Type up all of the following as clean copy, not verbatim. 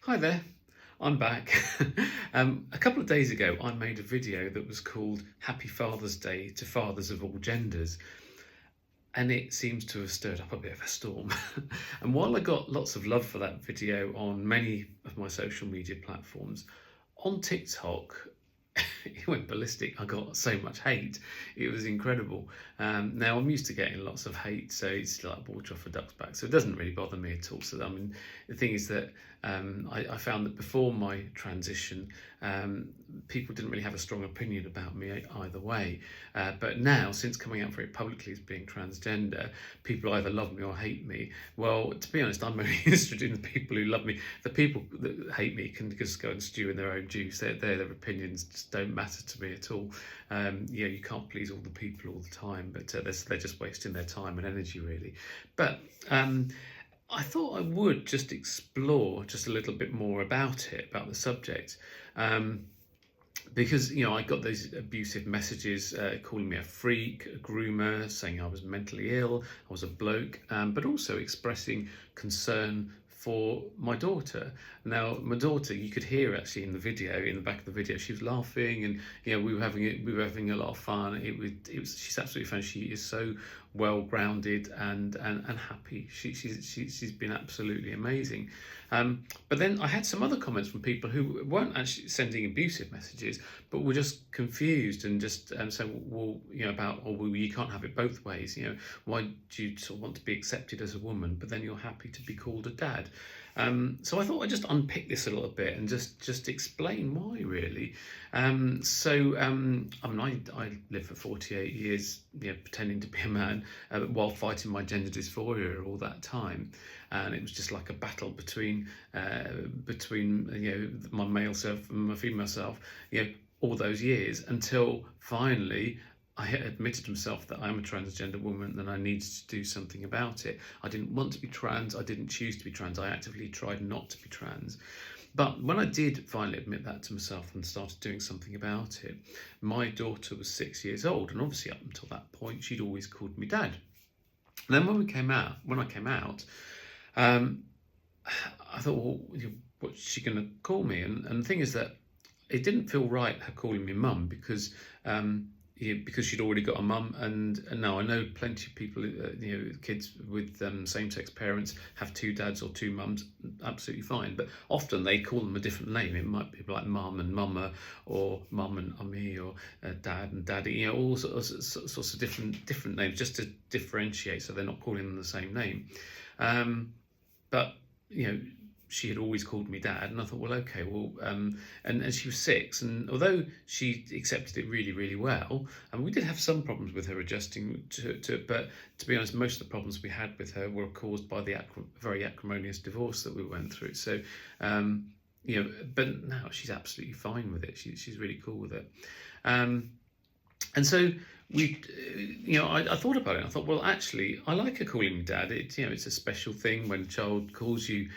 Hi there, I'm back. A couple of days ago, I made a video that was called Happy Father's Day to fathers of all genders, and it seems to have stirred up a bit of a storm. And while I got lots of love for that video on many of my social media platforms, on TikTok, it went ballistic. I got so much hate. It was incredible. Now I'm used to getting lots of hate, so it's like water off a duck's back. So it doesn't really bother me at all. So I mean, the thing is that I found that before my transition, people didn't really have a strong opinion about me either way. But now, since coming out very publicly as being transgender, people either love me or hate me. Well, to be honest, I'm only interested in the people who love me. The people that hate me can just go and stew in their own juice. Their opinions just don't matter to me at all. You can't please all the people all the time, but they're just wasting their time and energy, really. But I thought I would just explore just a little bit more about the subject. Because I got those abusive messages calling me a freak, a groomer, saying I was mentally ill, I was a bloke, but also expressing concern for my daughter. Now, my daughter, you could hear actually in the back of the video, she was laughing, and we were having a lot of fun. It was she's absolutely fun. She is so well grounded and happy. She's been absolutely amazing. But then I had some other comments from people who weren't actually sending abusive messages, but were just confused and just saying, well, you can't have it both ways. Why do you sort of want to be accepted as a woman, but then you're happy to be called a dad? So I thought I'd just unpick this a little bit and just explain why, really. I lived for 48 years, pretending to be a man while fighting my gender dysphoria all that time, and it was just like a battle between my male self and my female self, all those years, until finally I admitted to myself that I'm a transgender woman and I needed to do something about it. I didn't want to be trans. I didn't choose to be trans. I actively tried not to be trans. But when I did finally admit that to myself and started doing something about it, my daughter was 6 years old. And obviously up until that point, she'd always called me dad. And then when I came out, I thought, well, what's she going to call me? And the thing is that it didn't feel right, her calling me mum, because she'd already got a mum, and now I know plenty of people, kids with same-sex parents have two dads or two mums, absolutely fine. But often they call them a different name. It might be like mum and mama, or mum and ummy, or dad and daddy. All sorts of different names, just to differentiate, so they're not calling them the same name. But she had always called me dad, and I thought, well, okay, and she was 6, and although she accepted it really, really well, and we did have some problems with her adjusting to it, but to be honest, most of the problems we had with her were caused by the very acrimonious divorce that we went through. So, but now she's absolutely fine with it. She's really cool with it. And so I thought about it. I thought, well, actually, I like her calling me dad. It's a special thing when a child calls you,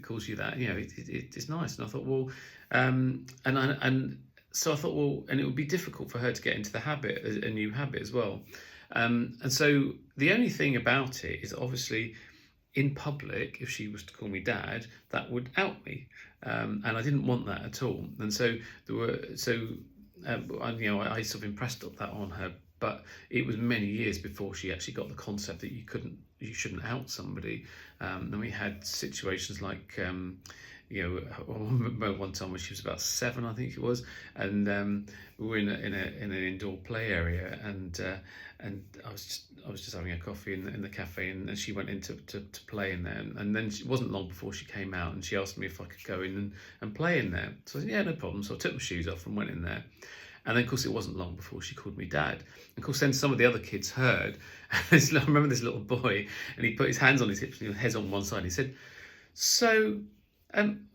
calls you that. It's nice. And I thought, well, so I thought, well, and it would be difficult for her to get into the habit, a new habit as well. And so the only thing about it is, obviously, in public, if she was to call me dad, that would out me, and I didn't want that at all. And so I sort of impressed that on her, but it was many years before she actually got the concept that you shouldn't out somebody. Then we had situations like, one time when she was about 7, I think it was, and we were in an indoor play area, and I was just having a coffee in the cafe, and she went in to play in there, and then it wasn't long before she came out, and she asked me if I could go in and play in there. So I said, yeah, no problem. So I took my shoes off and went in there. And then, of course, it wasn't long before she called me dad. And of course, then some of the other kids heard. I remember this little boy, and he put his hands on his hips and his head on one side. And he said, so,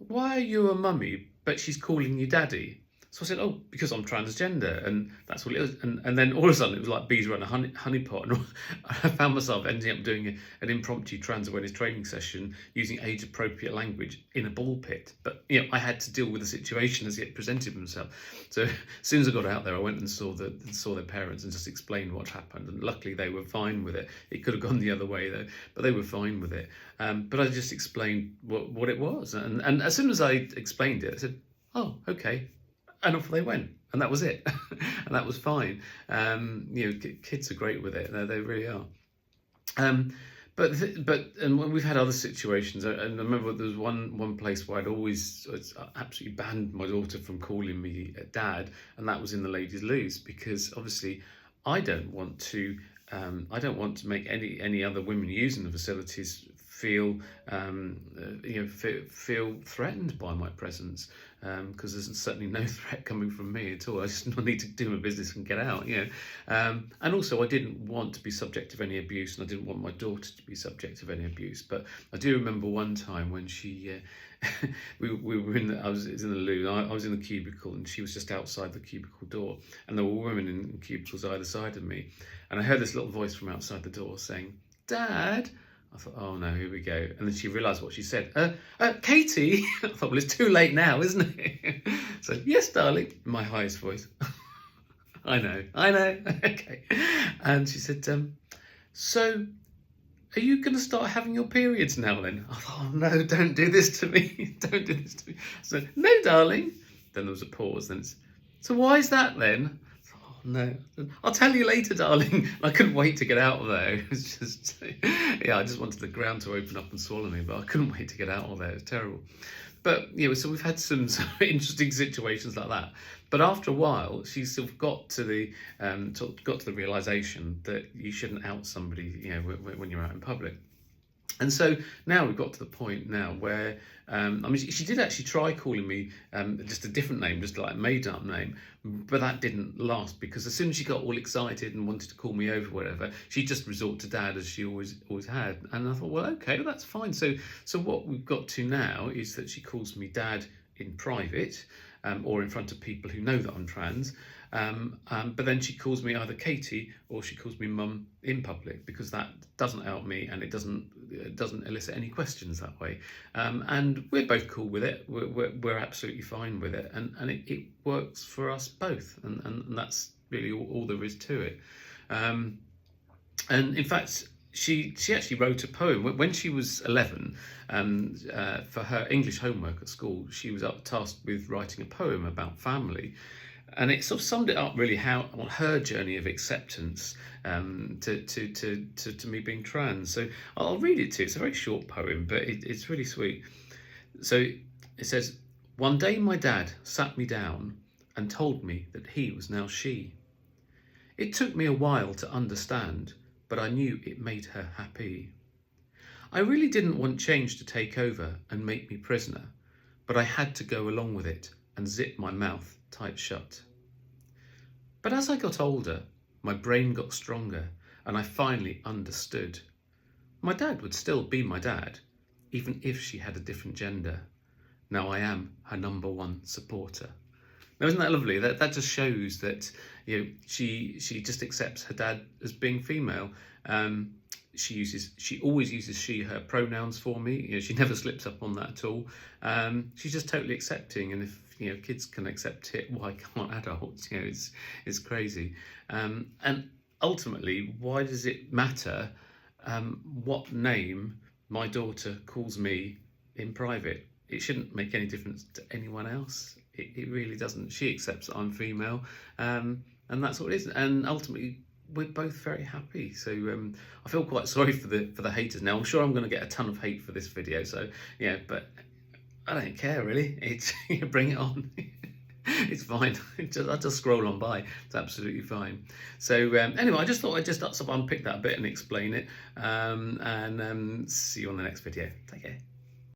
why are you a mummy, but she's calling you daddy? So I said, oh, because I'm transgender, and that's what it is. And then all of a sudden, it was like bees around a honey pot, and I found myself ending up doing an impromptu trans awareness training session using age-appropriate language in a ball pit. But I had to deal with the situation as it presented themselves. So as soon as I got out there, I went and saw their parents and just explained what happened. And luckily, they were fine with it. It could have gone the other way though, but they were fine with it. But I just explained what it was, and as soon as I explained it, I said, oh, okay. And off they went, and that was it, and that was fine. Kids are great with it; they really are. But we've had other situations, and I remember there was one place where I'd absolutely banned my daughter from calling me dad, and that was in the ladies' loos, because obviously I don't want to make any other women using the facilities feel threatened by my presence, because there's certainly no threat coming from me at all. I just need to do my business and get out, and also I didn't want to be subject of any abuse, and I didn't want my daughter to be subject of any abuse. But I do remember one time when she we were I was in the loo, I was in the cubicle, and she was just outside the cubicle door, and there were women in cubicles either side of me, and I heard this little voice from outside the door saying, "Dad." I thought, oh no, here we go. And then she realised what she said. Katie? I thought, well, it's too late now, isn't it? So, yes, darling, in my highest voice. I know. Okay. And she said, so, are you going to start having your periods now then? I thought, oh no, don't do this to me. Don't do this to me. So, no, darling. Then there was a pause. Then so why is that then? No, I'll tell you later, darling. I couldn't wait to get out of there. It was just, I just wanted the ground to open up and swallow me, but I couldn't wait to get out of there. It was terrible. But, so we've had some interesting situations like that. But after a while, she sort of got to the realization that you shouldn't out somebody, when you're out in public. And so now we've got to the point now where, she did actually try calling me just a different name, just like a made-up name, but that didn't last, because as soon as she got all excited and wanted to call me over, whatever, she'd just resort to dad, as she always had. And I thought, well, okay, that's fine. So what we've got to now is that she calls me dad in private, or in front of people who know that I'm trans. But then she calls me either Katie or she calls me mum in public, because that doesn't help me, and it doesn't elicit any questions that way. And we're both cool with it. We're absolutely fine with it, and it works for us both, and that's really all there is to it. And in fact, she actually wrote a poem when she was 11, and for her English homework at school, she was tasked with writing a poem about family. And it sort of summed it up really on her journey of acceptance to me being trans. So I'll read it to you. It's a very short poem, but it's really sweet. So it says, "One day my dad sat me down and told me that he was now she. It took me a while to understand, but I knew it made her happy. I really didn't want change to take over and make me prisoner, but I had to go along with it and zip my mouth tight shut. But as I got older, my brain got stronger, and I finally understood. My dad would still be my dad, even if she had a different gender. Now I am her number 1 supporter." Now, isn't that lovely? That just shows that she just accepts her dad as being female. She always uses she, her pronouns for me. She never slips up on that at all. She's just totally accepting, and if kids can accept it, why can't adults? It's crazy. And ultimately, why does it matter what name my daughter calls me in private? It shouldn't make any difference to anyone else. It really doesn't. She accepts that I'm female, and that's what it is. And ultimately, we're both very happy. So I feel quite sorry for the haters. Now I'm sure I'm going to get a ton of hate for this video. So but I don't care really. It's bring it on. It's fine. I just scroll on by. It's absolutely fine. So anyway, I just thought I'd just sort of unpick that a bit and explain it. And see you on the next video. Take care.